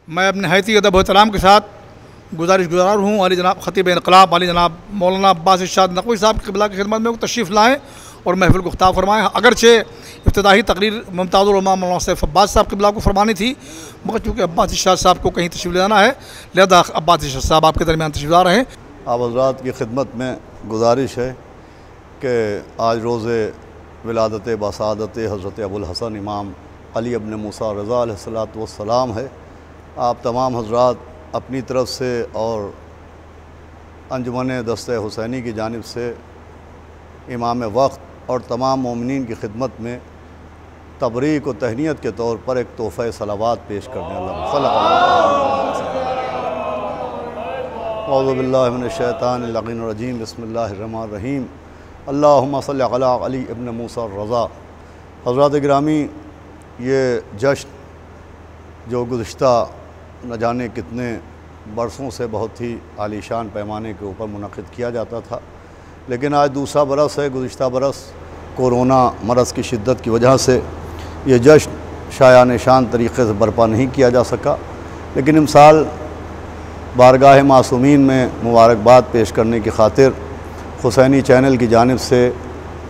मैं अपने हैती अदब एहतराम के साथ गुजार हूँ अली जनाब ख़तीब इनक़लाब अली जनाब मौलाना अब्बास इरशाद नक़वी साहब क़िबला की खिदमत में तशरीफ़ लाएँ और महफ़िल को ख़िताब फरमाएँ। अगरचे इब्तिदाई तकरीर मुमताज़ुल उलमा मौलाना सैफ़ अब्बास साहब क़िबला को फरमानी थी, मगर चूँकि अब्बास इरशाद साहब को कहीं तशरीफ़ ले जाना है, लिहाजा अब्बास इरशाद साहब आपके दरमियान तशरीफ़ ला रहे हैं। आप हज़रात की खिदमत में गुजारिश है कि आज रोज़े विलादत बसादत हज़रत अबुल हसन इमाम अली इब्न मूसा रज़ा अलैहिस्सलातु वस्सलाम है। आप तमाम हज़रात अपनी तरफ से और अंजुमन दस्ते हुसैनी की जानिब से इमाम वक्त और तमाम मोमिनीन की खिदमत में तबरीक व तहनीत के तौर पर एक तोहफ़ा सलावात पेश करने औज़ु बिल्लाहि मिनश्शैतानिर रजीम बिस्मिल्लाहिर्रहमानिर्रहीम अल्लाहुम्मा सल्लि अला अली इब्न मूसा रज़ा। हज़रात गिरामी, ये जश्न जो गुज़िश्ता न जाने कितने बरसों से बहुत ही आलीशान पैमाने के ऊपर मुनक़िद किया जाता था, लेकिन आज दूसरा बरस है। गुज़िश्ता बरस कोरोना मरज़ की शिद्दत की वजह से ये जश्न शाया निशान तरीक़े से बर्पा नहीं किया जा सका, लेकिन इमसाल बारगाह मासूमीन में मुबारकबाद पेश करने की खातिर हुसैनी चैनल की जानिब से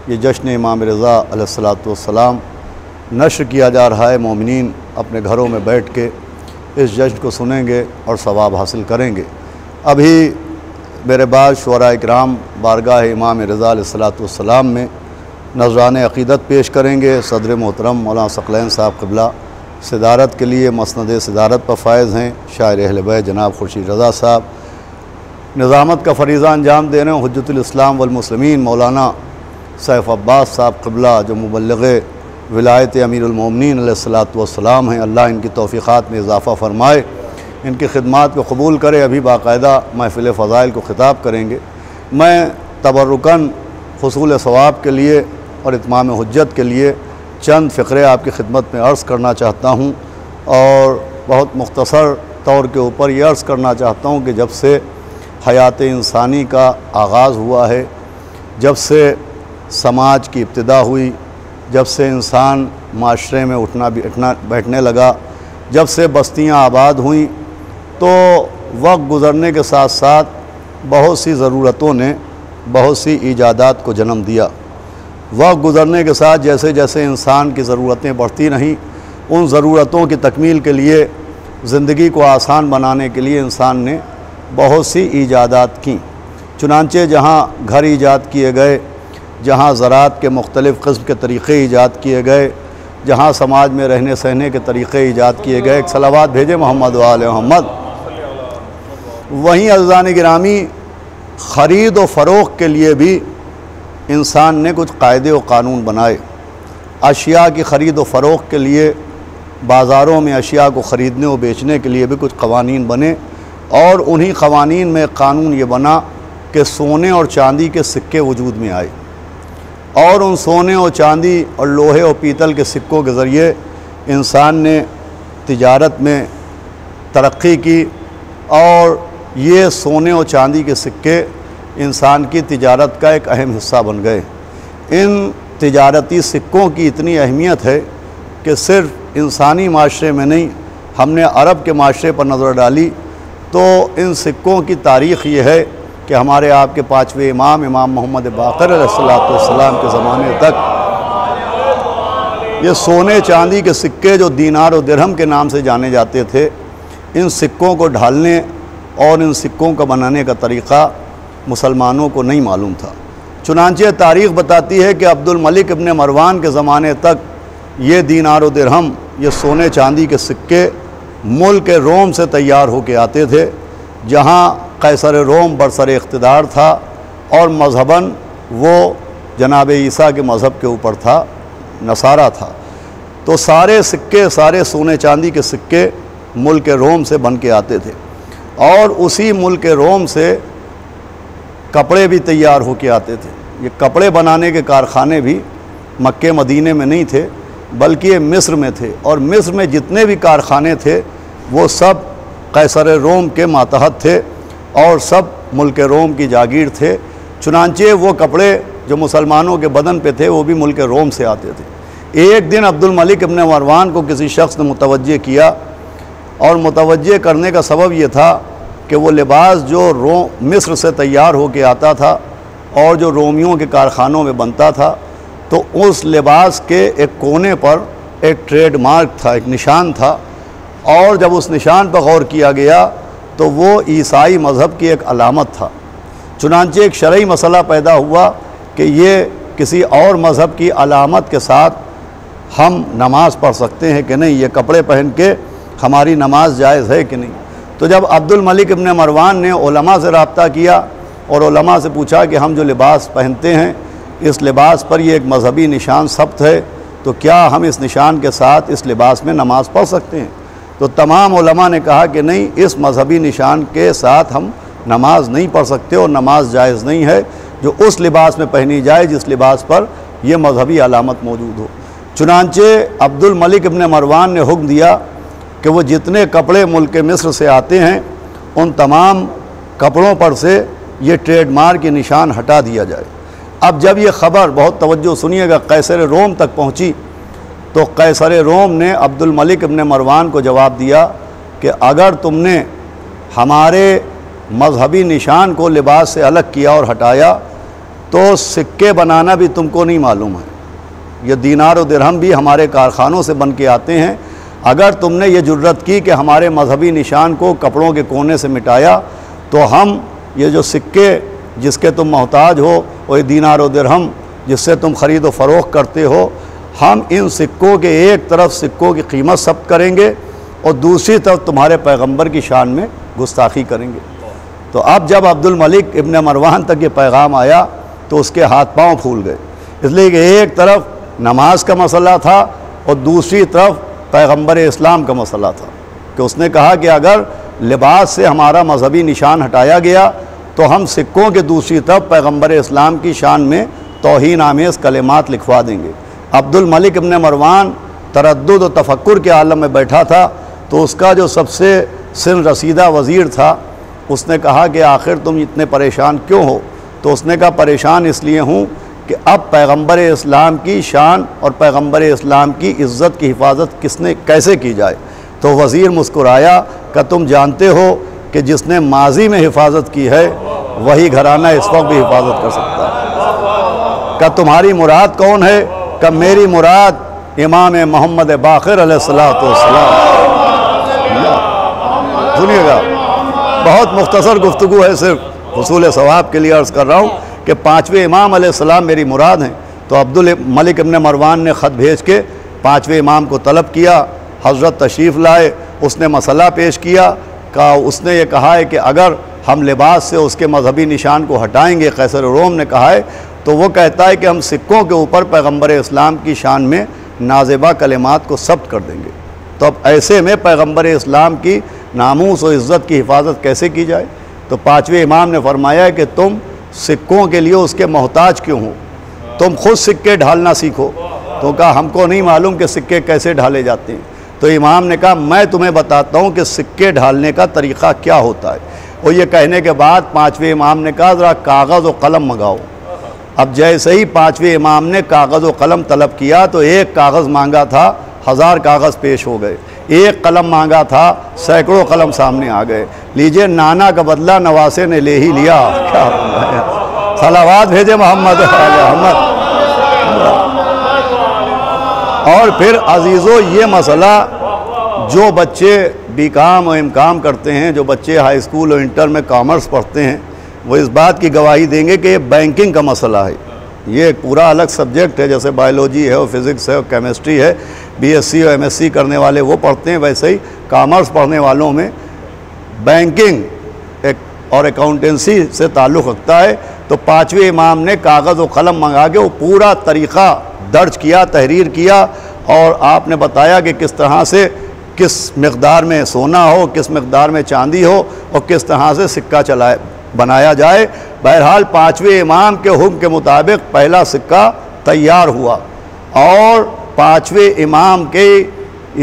ये जश्न इमाम रज़ा अलैहिस्सलातु वस्सलाम नश्र किया जा रहा है। मोमिनीन अपने घरों में बैठ के इस जश्न को सुनेंगे और सवाब हासिल करेंगे। अभी मेरे बाद शुअरा इकराम बारगाह इमाम रज़ा अलैहिस्सलातु वस्सलाम में नज़रान अक़ीदत पेश करेंगे। सदर मोहतरम मौलाना सकलैन साहब क़िबला सदारत के लिए मसनद सदारत पर फ़ायज़ हैं। शायर अहले बैत जनाब खुर्शीद रज़ा साहब निज़ामत का फ़रीज़ा अंजाम दे रहे हैं। हुज्जतुल इस्लाम वल मुस्लिमीन मौलाना सैफ़ अब्बास साहब क़िबला जो मुबल्लिग़ विलायत अमीरुल मोमिनीन अलैहिस्सलातु वस्सलाम हैं, अल्लाह इनकी तौफ़ीक़ात में इज़ाफ़ा फ़रमाए, इनकी खिदमात को कबूल करे। अभी बाकायदा महफ़िल फ़ज़ाइल को ख़िताब करेंगे। मैं तबर्रुकन हुसूल सवाब के लिए और इत्माम हुज्जत के लिए चंद फ़िक्रे आपकी खिदमत में अर्ज़ करना चाहता हूँ और बहुत मुख्तसर तौर के ऊपर ये अर्ज़ करना चाहता हूँ कि जब से हयात इंसानी का आगाज़ हुआ है, जब से समाज की इब्तिदा हुई, जब से इंसान माशरे में उठना बैठने लगा, जब से बस्तियां आबाद हुईं, तो वक्त गुज़रने के साथ साथ बहुत सी ज़रूरतों ने बहुत सी ईजादात को जन्म दिया। वक्त गुज़रने के साथ जैसे जैसे इंसान की ज़रूरतें बढ़ती रहीं, उन ज़रूरतों की तकमील के लिए, ज़िंदगी को आसान बनाने के लिए इंसान ने बहुत सी ईजादात की। चुनांचे जहाँ घर ईजाद किए गए, जहाँ ज़राअत के मुख्तलिफ़ क़िस्म के तरीक़े ईजाद किए गए, जहाँ समाज में रहने सहने के तरीक़े ईजाद किए गए, एक सलावात भेजे मोहम्मद व आले मोहम्मद। वहीं अज़ीज़ान गिरामी, ख़रीद व फ़रोख्त के लिए भी इंसान ने कुछ कायदे व कानून बनाए। अशिया की ख़रीद व फ़रोख्त के लिए बाज़ारों में अशिया को ख़रीदने व बेचने के लिए भी कुछ क़वानीन बने, और उन्हीं क़वानीन में कानून ये बना कि सोने और चांदी के सिक्के वजूद में आए, और उन सोने और चांदी और लोहे और पीतल के सिक्कों के ज़रिए इंसान ने तिजारत में तरक्की की, और ये सोने और चांदी के सिक्के इंसान की तिजारत का एक अहम हिस्सा बन गए। इन तिजारती सिक्कों की इतनी अहमियत है कि सिर्फ़ इंसानी माशरे में नहीं, हमने अरब के माशरे पर नज़र डाली तो इन सिक्कों की तारीख़ ये है कि हमारे आपके पाँचवें इमाम मोहम्मद बाक़र अलैहिस्सलातु वस्सलाम के ज़माने तक ये सोने चांदी के सिक्के जो दीनार और दिरहम के नाम से जाने जाते थे, इन सिक्कों को ढालने और इन सिक्कों का बनाने का तरीक़ा मुसलमानों को नहीं मालूम था। चुनांचे तारीख़ बताती है कि अब्दुल मलिक इब्न मरवान के ज़माने तक ये दीनार और दिरहम, ये सोने चांदी के सिक्के मुल्क रोम से तैयार होकर आते थे, जहाँ कैसर रोम बरसर इक़्तिदार था और मज़हबन वो जनाब ईसा के मज़हब के ऊपर था, नसारा था। तो सारे सिक्के, सारे सोने चांदी के सिक्के मुल्क रोम से बन के आते थे, और उसी मुल्क रोम से कपड़े भी तैयार होके आते थे। ये कपड़े बनाने के कारख़ाने भी मक्के मदीने में नहीं थे, बल्कि ये मिस्र में थे, और मिस्र में जितने भी कारख़ाने थे वो सब कैसर रोम के मातहत थे और सब मुल्क रोम की जागीर थे। चुनांचे वो कपड़े जो मुसलमानों के बदन पे थे वो भी मुल्क रोम से आते थे। एक दिन अब्दुल मलिक इब्न मरवान को किसी शख्स ने मुतवज्जे किया और मुतवज्जे करने का सबब ये था कि वो लिबास जो मिस्र से तैयार होके आता था और जो रोमियों के कारखानों में बनता था, तो उस लिबास के एक कोने पर एक ट्रेडमार्क था, एक निशान था, और जब उस निशान पर गौर किया गया तो वो ईसाई मज़हब की एक अलामत था। चुनांचे एक शरई मसला पैदा हुआ कि ये किसी और मज़हब की अलामत के साथ हम नमाज़ पढ़ सकते हैं कि नहीं, ये कपड़े पहन के हमारी नमाज जायज़ है कि नहीं। तो जब अब्दुल मलिक इब्न मरवान ने उलमा से रब्ता किया और उलमा से पूछा कि हम जो लिबास पहनते हैं, इस लिबास पर ये एक मज़हबी निशान सब्त है, तो क्या हम इस निशान के साथ इस लिबास में नमाज़ पढ़ सकते हैं? तो तमाम उलमा ने कहा कि नहीं, इस मज़हबी निशान के साथ हम नमाज नहीं पढ़ सकते और नमाज जायज़ नहीं है जो उस लिबास में पहनी जाए जिस लिबास पर यह मज़हबी अलामत मौजूद हो। चुनांचे अब्दुल मलिक इब्न मरवान ने हुक्म दिया कि वो जितने कपड़े मुल्क मिस्र से आते हैं उन तमाम कपड़ों पर से ये ट्रेडमार्क के निशान हटा दिया जाए। अब जब ये ख़बर, बहुत तवज्जो सुनिएगा, कैसर रोम तक पहुँची तो कैसर रोम ने अब्दुल मलिक इब्न मरवान को जवाब दिया कि अगर तुमने हमारे मज़हबी निशान को लिबास से अलग किया और हटाया तो सिक्के बनाना भी तुमको नहीं मालूम है। ये दीनार और दिरहम भी हमारे कारखानों से बन के आते हैं। अगर तुमने ये जुर्रत की कि हमारे मज़हबी निशान को कपड़ों के कोने से मिटाया तो हम ये जो सिक्के जिसके तुम मोहताज हो और ये दीनार और दिरहम जिससे तुम ख़रीद व फ़रोख्त करते हो, हम इन सिक्कों के एक तरफ सिक्कों की कीमत ज़ब्त करेंगे और दूसरी तरफ तुम्हारे पैगंबर की शान में गुस्ताखी करेंगे। तो अब जब अब्दुल मलिक इब्न मरवान तक ये पैगाम आया तो उसके हाथ पांव फूल गए, इसलिए कि एक तरफ नमाज का मसला था और दूसरी तरफ पैगंबर इस्लाम का मसला था कि उसने कहा कि अगर लिबास से हमारा मज़हबी निशान हटाया गया तो हम सिक्कों के दूसरी तरफ पैगंबर इस्लाम की शान में तौहीन आमेज़ कलिमात लिखवा देंगे। अब्दुल मलिक इब्न मरवान तरद्दुद और तफक्कुर के आलम में बैठा था, तो उसका जो सबसे सिन रसीदा वज़ीर था उसने कहा कि आखिर तुम इतने परेशान क्यों हो? तो उसने कहा परेशान इसलिए हूँ कि अब पैगंबर इस्लाम की शान और पैगंबर इस्लाम की इज़्ज़त की हिफाजत कैसे की जाए? तो वज़ीर मुस्कुराया कि तुम जानते हो कि जिसने माजी में हिफाजत की है वही घराना इस वक्त भी हिफाजत कर सकता है। कि तुम्हारी मुराद कौन है? कि मेरी मुराद इमाम मोहम्मद बाक़िर अलैहिस्सलातु वस्सलाम। सुनिएगा, बहुत मुख्तसर गुफ्तगू है, सिर्फ हुसूल सवाब के लिए अर्ज़ कर रहा हूँ कि पाँचवें इमाम अलैहिस्सलाम मेरी मुराद हैं। तो अब्दुल मलिक इब्न मरवान ने ख़त भेज के पाँचवें इमाम को तलब किया। हज़रत तशरीफ़ लाए, उसने मसला पेश किया का उसने ये कहा है कि अगर हम लिबास से उसके मज़हबी निशान को हटाएंगे, कैसर रोम ने कहा है, तो वो कहता है कि हम सिक्कों के ऊपर पैगंबर इस्लाम की शान में नाज़िबा कलिमात को सब्त कर देंगे। तो अब ऐसे में पैगंबर इस्लाम की नामूस और इज़्ज़त की हिफाजत कैसे की जाए? तो पाँचवें इमाम ने फरमाया कि तुम सिक्कों के लिए उसके मोहताज क्यों हो? तुम खुद सिक्के ढालना सीखो। तो कहा हमको नहीं मालूम कि सिक्के कैसे ढाले जाते हैं। तो इमाम ने कहा मैं तुम्हें बताता हूँ कि सिक्के ढालने का तरीक़ा क्या होता है। और ये कहने के बाद पाँचवें इमाम ने कहा ज़रा कागज़ और कलम मंगाओ। अब जैसे ही पाँचवें इमाम ने कागज़ और कलम तलब किया तो एक कागज़ मांगा था, 1000 कागज़ पेश हो गए। एक कलम मांगा था, सैकड़ों कलम सामने आ गए। लीजिए, नाना का बदला नवासे ने ले ही लिया। क्या सलावात भेजे मोहम्मद अहमद। और फिर अजीज़ों, ये मसला जो बच्चे बीकॉम और एमकॉम करते हैं, जो बच्चे हाई स्कूल और इंटर में कॉमर्स पढ़ते हैं, वो इस बात की गवाही देंगे कि ये बैंकिंग का मसला है। ये एक पूरा अलग सब्जेक्ट है, जैसे बायोलॉजी है और फिज़िक्स है और केमिस्ट्री है। बीएससी और एमएससी करने वाले वो पढ़ते हैं, वैसे ही कॉमर्स पढ़ने वालों में बैंकिंग और अकाउंटेंसी से ताल्लुक़ रखता है। तो पाँचवें इमाम ने कागज़ और कलम मंगा के वो पूरा तरीक़ा दर्ज किया, तहरीर किया, और आपने बताया कि किस तरह से किस मकदार में सोना हो, किस मकदार में चांदी हो और किस तरह से सिक्का बनाया जाए। बहरहाल पाँचवें इमाम के हुक्म के मुताबिक पहला सिक्का तैयार हुआ और पाँचवें इमाम के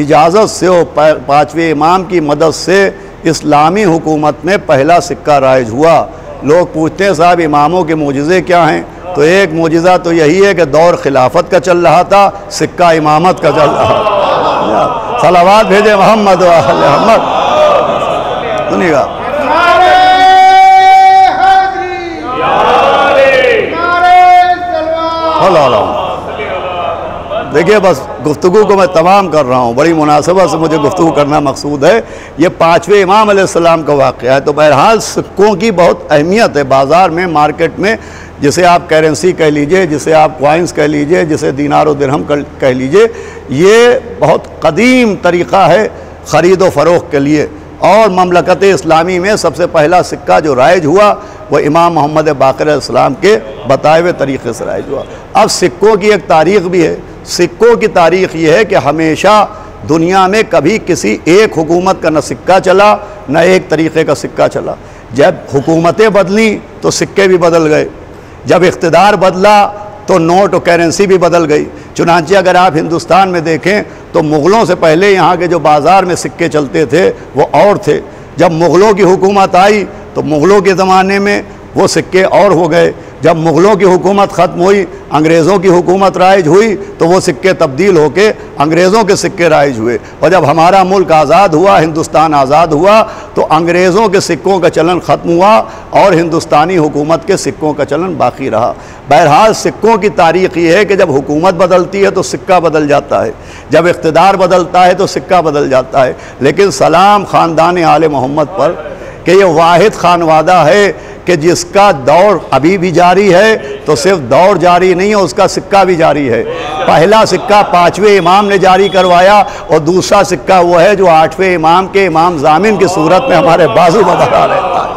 इजाज़त से और पाँचवें इमाम की मदद से इस्लामी हुकूमत में पहला सिक्का राइज हुआ। लोग पूछते हैं साहब इमामों के मोजिज़े क्या हैं? तो एक मोजिज़ा तो यही है कि दौर खिलाफत का चल रहा था, सिक्का इमामत का चल रहा था। सलावात भेजे मोहम्मद व अहले मोहम्मद। सुनिएगा, देखिए बस गुफ्तगू को मैं तमाम कर रहा हूँ, बड़ी मुनासिबत से मुझे गुफ्तगू करना मकसूद है। ये 5वें इमाम अलैहिस्सलाम का वाक़या है। तो बहरहाल सिक्कों की बहुत अहमियत है बाज़ार में, मार्केट में, जिसे आप करेंसी कह लीजिए, जिसे आप कॉइन्स कह लीजिए, जिसे दीनार व दिरहम कह लीजिए, ये बहुत कदीम तरीक़ा है ख़रीद व फ़रोख्त के लिए। और ममलकत इस्लामी में सबसे पहला सिक्का जो राइज हुआ वह इमाम मोहम्मद बाक़िर अलैहिस्सलाम के बताए हुए तरीक़े से राइज हुआ। अब सिक्कों की एक तारीख़ भी है। सिक्कों की तारीख़ ये है कि हमेशा दुनिया में कभी किसी एक हुकूमत का न सिक्का चला न एक तरीक़े का सिक्का चला। जब हुकूमतें बदली तो सिक्के भी बदल गए, जब इख्तिदार बदला तो नोट और करेंसी भी बदल गई। चुनांचे अगर आप हिंदुस्तान में देखें तो मुग़लों से पहले यहाँ के जो बाज़ार में सिक्के चलते थे वो और थे। जब मुग़लों की हुकूमत आई तो मुग़लों के ज़माने में वो सिक्के और हो गए। जब मुग़लों की हुकूमत ख़त्म हुई, अंग्रेज़ों की हुकूमत राइज हुई तो वो सिक्के तब्दील होके अंग्रेज़ों के सिक्के राइज हुए। और जब हमारा मुल्क आज़ाद हुआ, हिंदुस्तान आज़ाद हुआ, तो अंग्रेज़ों के सिक्कों का चलन ख़त्म हुआ और हिंदुस्तानी हुकूमत के सिक्कों का चलन बाकी रहा। बहरहाल सिक्कों की तारीख़ ये है कि जब हुकूमत बदलती है तो सिक्का बदल जाता है, जब इक़्तिदार बदलता है तो सिक्का बदल जाता है। लेकिन सलाम ख़ानदान आले मोहम्मद पर कि ये वाहिद खानवादा है कि जिसका दौर अभी भी जारी है, तो सिर्फ दौर जारी नहीं है, उसका सिक्का भी जारी है। पहला सिक्का 5वें इमाम ने जारी करवाया और दूसरा सिक्का वो है जो 8वें इमाम के इमाम ज़ामिन की सूरत में हमारे बाजू में बना रहता है।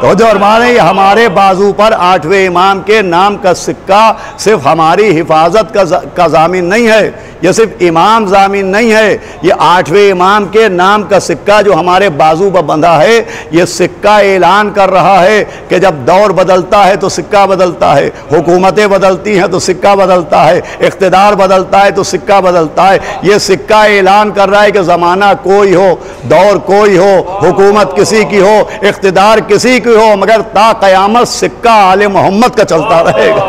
तो जो हमारे हमारे बाजू पर 8वें इमाम के नाम का सिक्का सिर्फ हमारी हिफाजत का ज़ामिन नहीं है, ये सिर्फ इमाम ज़ामिन नहीं है, ये 8वें इमाम के नाम का सिक्का जो हमारे बाजू पर बंधा है, ये सिक्का ऐलान कर रहा है कि जब दौर बदलता है तो सिक्का बदलता है, हुकूमतें बदलती हैं तो सिक्का बदलता है, इक़्तिदार बदलता है तो सिक्का बदलता है। ये सिक्का ऐलान कर रहा है कि ज़माना कोई हो, दौर कोई हो, हुकूमत किसी की हो, इक़्तिदार किसी की हो, मगर ता क़यामत सिक्का आले मोहम्मद का चलता रहेगा।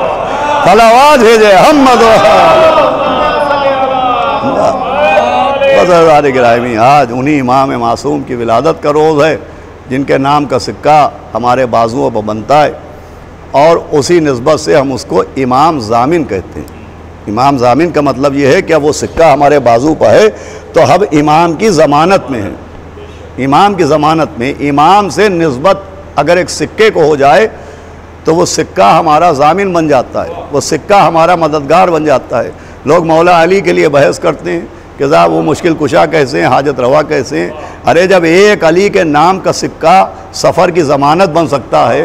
सलावात भेजे मोहम्मद। गिरामी, आज उन्हीं इमाम मासूम की विलादत का रोज़ है जिनके नाम का सिक्का हमारे बाजुओं पर बनता है और उसी निस्बत से हम उसको इमाम ज़ामिन कहते हैं। इमाम ज़ामिन का मतलब ये है कि अब वो सिक्का हमारे बाजू पर है तो हम इमाम की ज़मानत में है। इमाम की ज़मानत में इमाम से निस्बत अगर एक सिक्के को हो जाए तो वो सिक्का हमारा ज़ामिन बन जाता है, वो सिक्का हमारा मददगार बन जाता है। लोग मौला अली के लिए बहस करते हैं कि साहब वो मुश्किल कुशा कैसे हैं, हाजत रवा कैसे हैं। अरे जब एक अली के नाम का सिक्का सफ़र की ज़मानत बन सकता है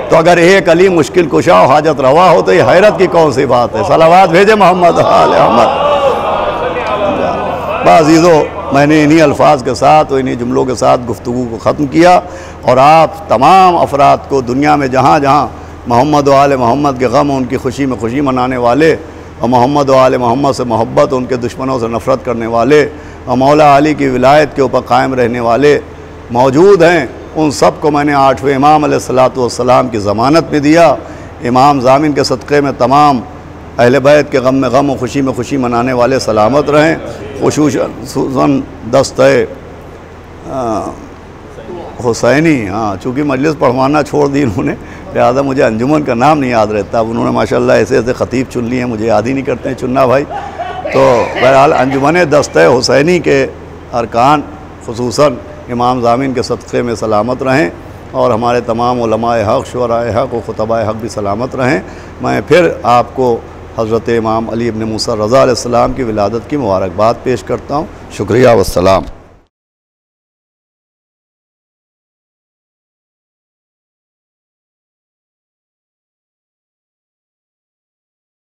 तो अगर एक अली मुश्किल कुशा और हाजत रवा हो तो ये हैरत की कौन सी बात है। सलावात भेजे मोहम्मद आले मोहम्मद। अज़ीज़ों, मैंने इन्हीं अल्फाज के साथ और इन्हीं जुमलों के साथ गुफ्तगू को ख़त्म किया और आप तमाम अफराद को दुनिया में जहाँ जहाँ मोहम्मद आले मोहम्मद के गम उनकी खुशी में खुशी मनाने वाले और मोहम्मद आले मोहम्मद से मोहब्बत, उनके दुश्मनों से नफ़रत करने वाले और मौला अली की विलायत के ऊपर कायम रहने वाले मौजूद हैं, उन सब को मैंने 8वें इमाम अलैहिस्सलातु वस्सलाम की ज़मानत में दिया। इमाम ज़ामिन के सदक़े में तमाम अहले बैत के गम में गम और खुशी में खुशी मनाने वाले सलामत रहें। खुसूसन दस्ते हुसैनी, हाँ, चूँकि मजलिस पढ़वाना छोड़ दी उन्होंने, लिहाजा मुझे अंजुमन का नाम नहीं याद रहता। अब उन्होंने माशाल्लाह ऐसे ऐसे ख़तीब चुन लिए हैं, मुझे याद ही नहीं करते हैं चुनना भाई। तो बहरहाल अंजुमन दस्ते हुसैनी के अरकान खुसूसन इमाम ज़ामिन के सदक़े में सलामत रहें और हमारे तमाम उलमाए हक़, शुअराए हक़ और खुतबाए हक़ भी सलामत रहें। मैं फिर आपको हज़रत इमाम अली इब्न मूसा रज़ा अलैहिस्सलाम की विलादत की मुबारकबाद पेश करता हूँ। शुक्रिया वस्सलाम।